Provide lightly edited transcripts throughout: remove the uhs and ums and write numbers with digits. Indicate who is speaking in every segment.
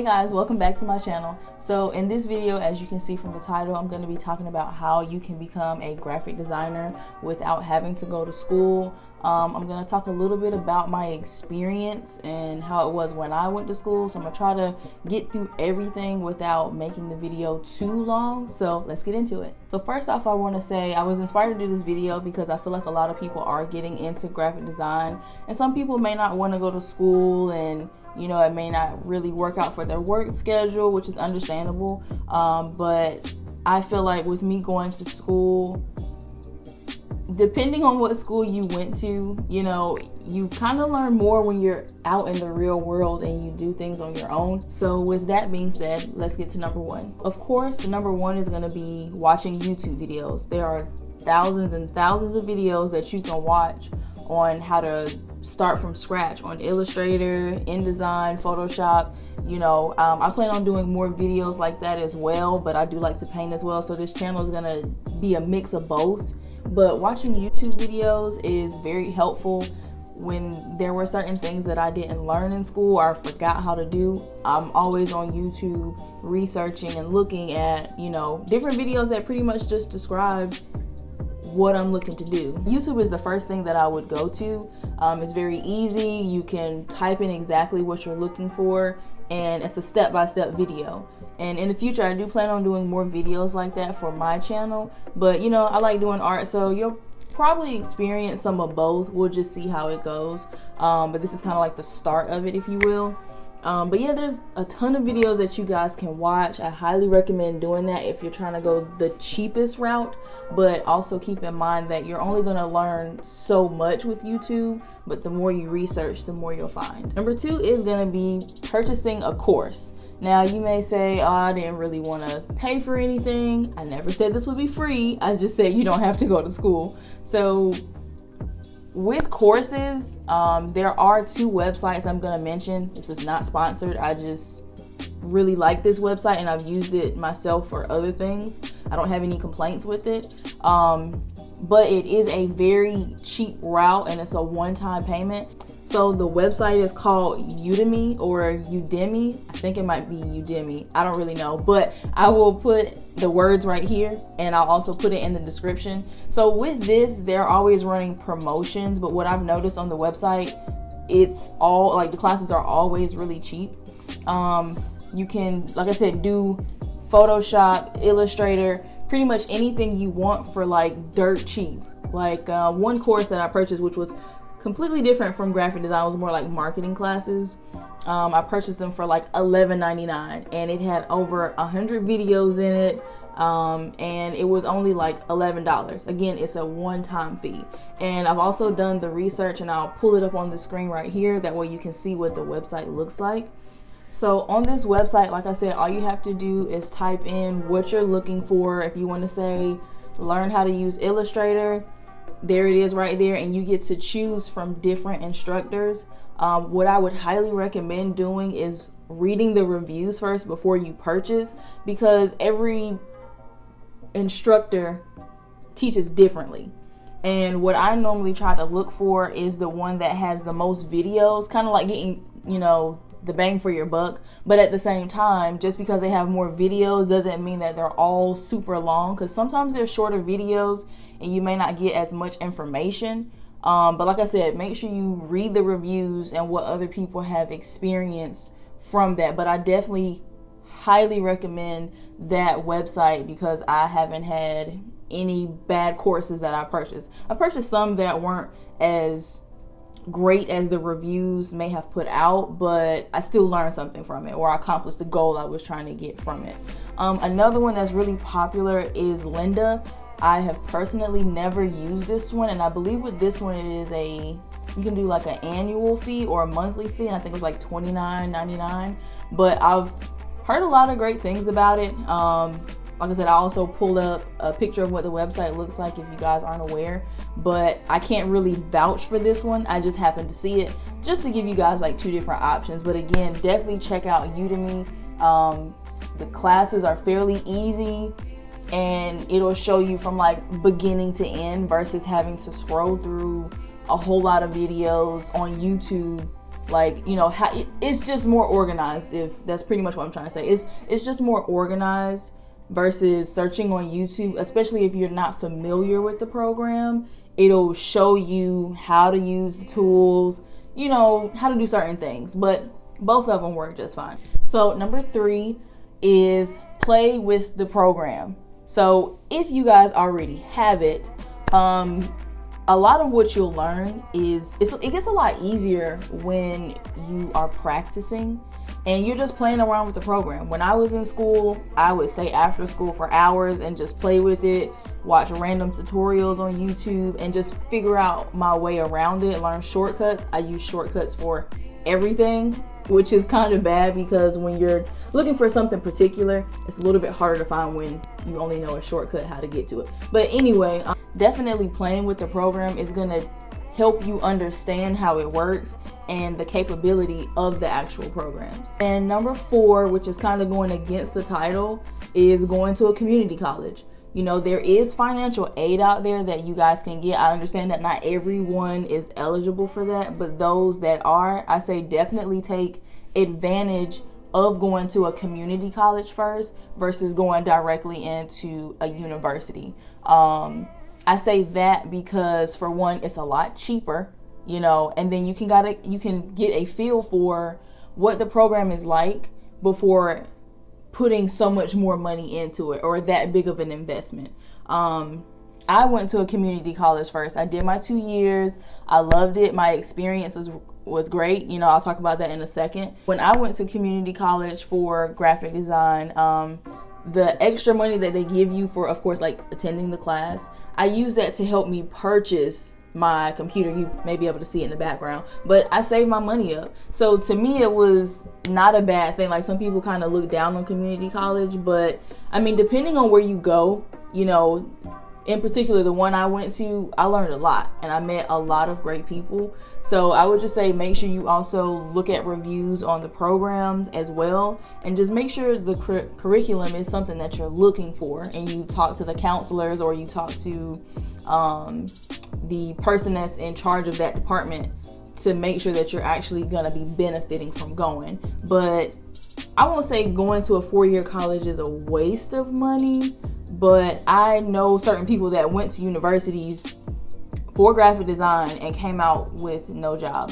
Speaker 1: guys, welcome back to my channel. So in this video, as you can see from the title, I'm going to be talking about how you can become a graphic designer without having to go to school. I'm going to talk a little bit about my experience and how it was when I went to school. So I'm going to try to get through everything without making the video too long. So let's get into it. So first off, I want to say I was inspired to do this video because I feel like a lot of people are getting into graphic design, and some people may not want to go to school, and you know, it may not really work out for their work schedule, which is understandable. But I feel like with me going to school, depending on what school you went to, you know, you kind of learn more when you're out in the real world and you do things on your own. So with that being said, let's get to number one. Of course, the number one is going to be watching YouTube videos. There are thousands and thousands of videos that you can watch on how to start from scratch on Illustrator, InDesign, Photoshop. You know, I plan on doing more videos like that as well, but I do like to paint as well. So this channel is gonna be a mix of both. But watching YouTube videos is very helpful when there were certain things that I didn't learn in school or I forgot how to do. I'm always on YouTube researching and looking at, you know, different videos that pretty much just describe what I'm looking to do. YouTube is the first thing that I would go to. It's very easy. You can type in exactly what you're looking for, and it's a step-by-step video. And in the future, I do plan on doing more videos like that for my channel. But you know, I like doing art, so you'll probably experience some of both. We'll just see how it goes. But this is kind of like the start of it, if you will. But yeah, there's a ton of videos that you guys can watch. I highly recommend doing that if you're trying to go the cheapest route, but also keep in mind that you're only going to learn so much with YouTube, but the more you research, the more you'll find. Number two is going to be purchasing a course. Now you may say, oh, I didn't really want to pay for anything. I never said this would be free. I just said you don't have to go to school. So with courses, there are two websites I'm gonna mention. This is not sponsored. I just really like this website and I've used it myself for other things. I don't have any complaints with it. But it is a very cheap route and it's a one-time payment. So the website is called Udemy or Udemy. I think it might be Udemy. I don't really know, but I will put the words right here and I'll also put it in the description. So with this, they're always running promotions, but what I've noticed on the website, it's all like the classes are always really cheap. You can, like I said, do Photoshop, Illustrator, pretty much anything you want for like dirt cheap. Like one course that I purchased, which was completely different from graphic design, was more like marketing classes. I purchased them for like $11.99 and it had over 100 videos in it, and it was only like $11. Again, it's a one-time fee. And I've also done the research and I'll pull it up on the screen right here, that way you can see what the website looks like. So on this website, like I said, all you have to do is type in what you're looking for. If you want to say learn how to use Illustrator, there it is right there, and you get to choose from different instructors. What I would highly recommend doing is reading the reviews first before you purchase, because every instructor teaches differently. And what I normally try to look for is the one that has the most videos, kind of like getting, you know, the bang for your buck. But at the same time, just because they have more videos doesn't mean that they're all super long, because sometimes they're shorter videos and you may not get as much information. But like I said, make sure you read the reviews and what other people have experienced from that. But I definitely highly recommend that website because I haven't had any bad courses that I purchased. I purchased some that weren't as great as the reviews may have put out, but I still learned something from it, or I accomplished the goal I was trying to get from it. Another one that's really popular is Lynda. I have personally never used this one, and I believe with this one it is you can do like an annual fee or a monthly fee, and I think it was like $29.99. But I've heard a lot of great things about it. Like I said, I also pulled up a picture of what the website looks like if you guys aren't aware, but I can't really vouch for this one. I just happened to see it just to give you guys like two different options. But again, definitely check out Udemy. The classes are fairly easy and it'll show you from like beginning to end versus having to scroll through a whole lot of videos on YouTube Like, you know, it's just more organized. If that's pretty much what I'm trying to say. It's just more organized versus searching on YouTube, especially if you're not familiar with the program. It'll show you how to use the tools, you know, how to do certain things, but both of them work just fine. So number 3 is play with the program. So if you guys already have it, a lot of what you'll learn is it gets a lot easier when you are practicing and you're just playing around with the program. When I was in school, I would stay after school for hours and just play with it, watch random tutorials on YouTube, and just figure out my way around it, learn shortcuts. I use shortcuts for everything, which is kind of bad because when you're looking for something particular, it's a little bit harder to find when you only know a shortcut how to get to it. But anyway, definitely playing with the program is going to help you understand how it works and the capability of the actual programs. And number 4, which is kind of going against the title, is going to a community college. You know, there is financial aid out there that you guys can get. I understand that not everyone is eligible for that, but those that are, I say definitely take advantage of going to a community college first versus going directly into a university. I say that because, for one, it's a lot cheaper, you know, and then you can get a feel for what the program is like before putting so much more money into it or that big of an investment. I went to a community college first. I did my 2 years. I loved it. My experience was great. You know, I'll talk about that in a second. When I went to community college for graphic design, the extra money that they give you for, of course, like attending the class, I used that to help me purchase my computer. You may be able to see it in the background, but I saved my money up. So to me, it was not a bad thing. Like, some people kind of look down on community college, but I mean, depending on where you go, you know, in particular, the one I went to, I learned a lot and I met a lot of great people. So I would just say make sure you also look at reviews on the programs as well, and just make sure the curriculum is something that you're looking for, and you talk to the counselors or you talk to the person that's in charge of that department to make sure that you're actually going to be benefiting from going. But I won't say going to a 4-year college is a waste of money, but I know certain people that went to universities for graphic design and came out with no job,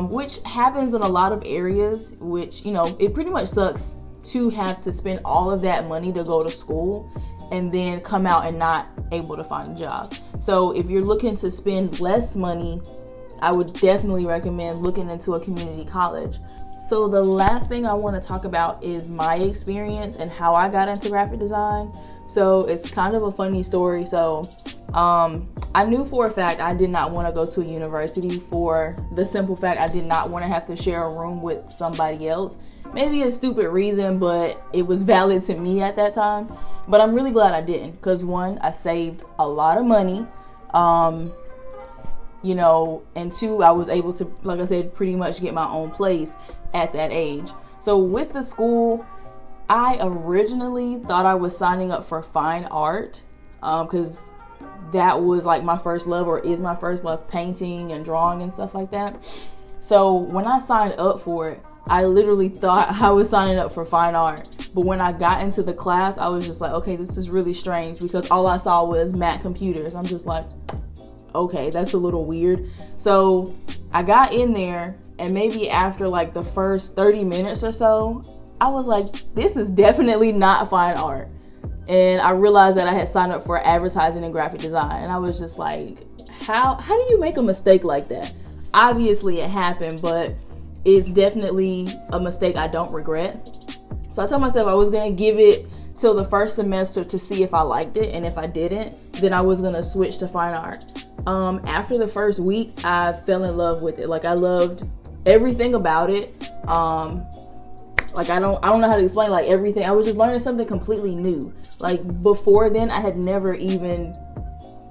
Speaker 1: which happens in a lot of areas, which, you know, it pretty much sucks to have to spend all of that money to go to school and then come out and not able to find a job. So if you're looking to spend less money, I would definitely recommend looking into a community college. So the last thing I want to talk about is my experience and how I got into graphic design. So it's kind of a funny story. So I knew for a fact I did not want to go to a university for the simple fact I did not want to have to share a room with somebody else. Maybe a stupid reason, but it was valid to me at that time. But I'm really glad I didn't, because one, I saved a lot of money, you know, and two, I was able to, like I said, pretty much get my own place at that age. So with the school, I originally thought I was signing up for fine art, because that was like my first love, or is my first love, painting and drawing and stuff like that. So when I signed up for it, I literally thought I was signing up for fine art. But when I got into the class, I was just like, okay, this is really strange, because all I saw was Mac computers. I'm just like, okay, that's a little weird. So I got in there, and maybe after like the first 30 minutes or so, I was like, this is definitely not fine art. And I realized that I had signed up for advertising and graphic design. And I was just like, how do you make a mistake like that? Obviously it happened, but it's definitely a mistake I don't regret. So I told myself I was going to give it till the first semester to see if I liked it. And if I didn't, then I was going to switch to fine art. After the first week, I fell in love with it. Like, I loved everything about it. Like, I don't know how to explain, like, everything. I was just learning something completely new. Like, before then, I had never even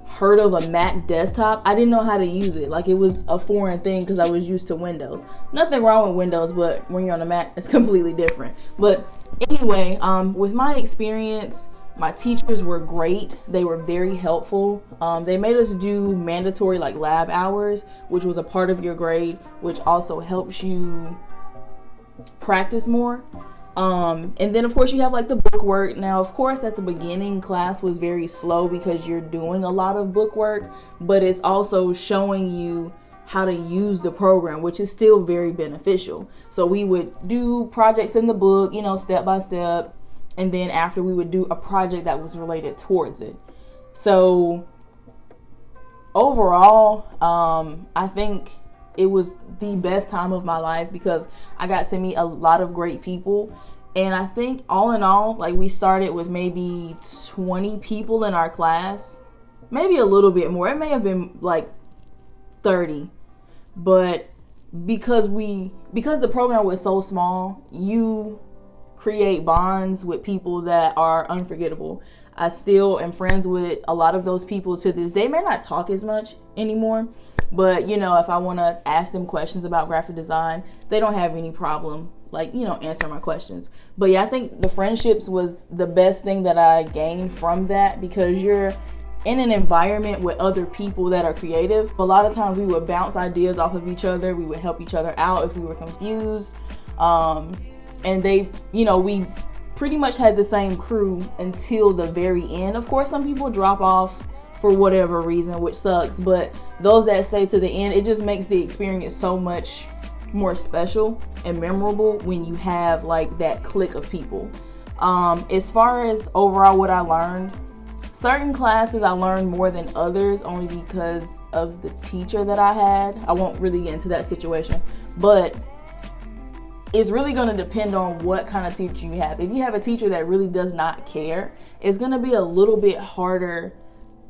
Speaker 1: heard of a Mac desktop. I didn't know how to use it. Like, it was a foreign thing because I was used to Windows. Nothing wrong with Windows, but when you're on a Mac, it's completely different. But anyway, with my experience, My teachers were great. They were very helpful. They made us do mandatory like lab hours, which was a part of your grade, which also helps you practice more. And then of course you have like the book work. Now, of course, at the beginning, class was very slow because you're doing a lot of book work, but it's also showing you how to use the program, which is still very beneficial. So we would do projects in the book, you know, step by step. And then after, we would do a project that was related towards it. So overall, I think it was the best time of my life because I got to meet a lot of great people. And I think all in all, like, we started with maybe 20 people in our class, maybe a little bit more. It may have been like 30. But because the program was so small, you create bonds with people that are unforgettable. I still am friends with a lot of those people to this day. May not talk as much anymore, but you know, if I want to ask them questions about graphic design, they don't have any problem, like, you know, answering my questions. But yeah, I think the friendships was the best thing that I gained from that, because you're in an environment with other people that are creative. A lot of times we would bounce ideas off of each other. We would help each other out if we were confused. And we pretty much had the same crew until the very end. Of course, some people drop off for whatever reason, which sucks. But those that stay to the end, it just makes the experience so much more special and memorable when you have like that clique of people. As far as overall what I learned, certain classes I learned more than others only because of the teacher that I had. I won't really get into that situation, but it's really going to depend on what kind of teacher you have. If you have a teacher that really does not care, it's going to be a little bit harder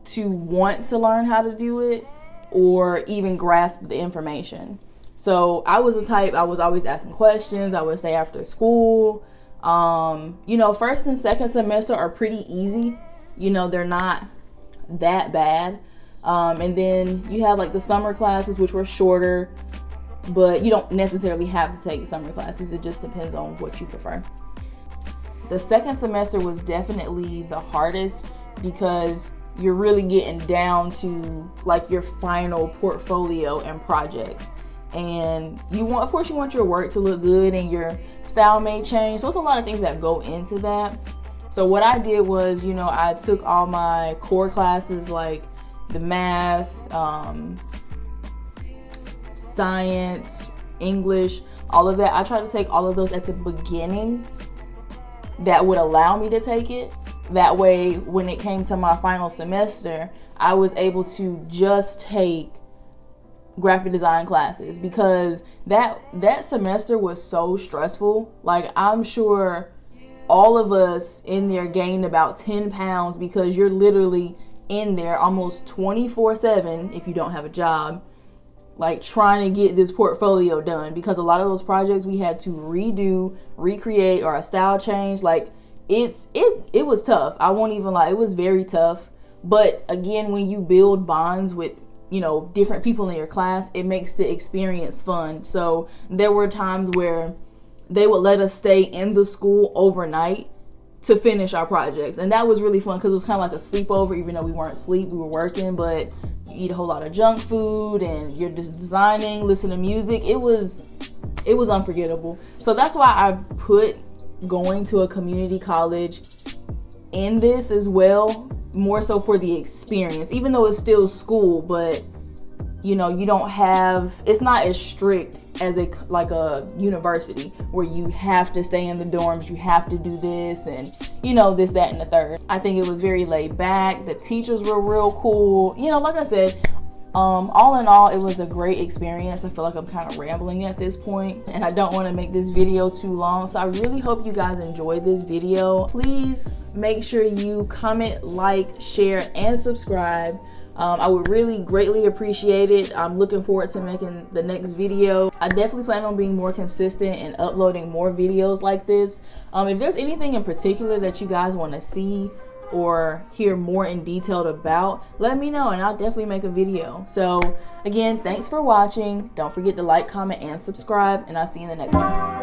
Speaker 1: to want to learn how to do it or even grasp the information. So I was the type, I was always asking questions. I would stay after school. First and second semester are pretty easy. You know, they're not that bad. And then you have like the summer classes, which were shorter, but you don't necessarily have to take summer classes. It just depends on what you prefer. The second semester was definitely the hardest because you're really getting down to like your final portfolio and projects. And of course you want your work to look good and your style may change. So it's a lot of things that go into that. So what I did was, I took all my core classes like the math, science, English, all of that. I tried to take all of those at the beginning that would allow me to take it. That way, when it came to my final semester, I was able to just take graphic design classes because that semester was so stressful. Like, I'm sure all of us in there gained about 10 pounds because you're literally in there almost 24/7 if you don't have a job, like trying to get this portfolio done, because a lot of those projects we had to redo, recreate, or a style change. Like it was tough. I won't even lie, it was very tough. But again, when you build bonds with different people in your class, it makes the experience fun. So there were times where they would let us stay in the school overnight to finish our projects. And that was really fun because it was kind of like a sleepover, even though we weren't asleep, we were working, but you eat a whole lot of junk food and you're just designing, listening to music. It was unforgettable. So that's why I put going to a community college in this as well, more so for the experience, even though it's still school, but you don't have, it's not as strict as a university where you have to stay in the dorms, you have to do this and this, that, and the third. I think it was very laid back. The teachers were real cool. Like I said, all in all, it was a great experience. I feel like I'm kind of rambling at this point and I don't want to make this video too long. So I really hope you guys enjoyed this video. Please make sure you comment, like, share, and subscribe. I would really greatly appreciate it. I'm looking forward to making the next video. I definitely plan on being more consistent and uploading more videos like this. If there's anything in particular that you guys want to see or hear more in detail about, let me know and I'll definitely make a video. So again, thanks for watching. Don't forget to like, comment, and subscribe, and I'll see you in the next one.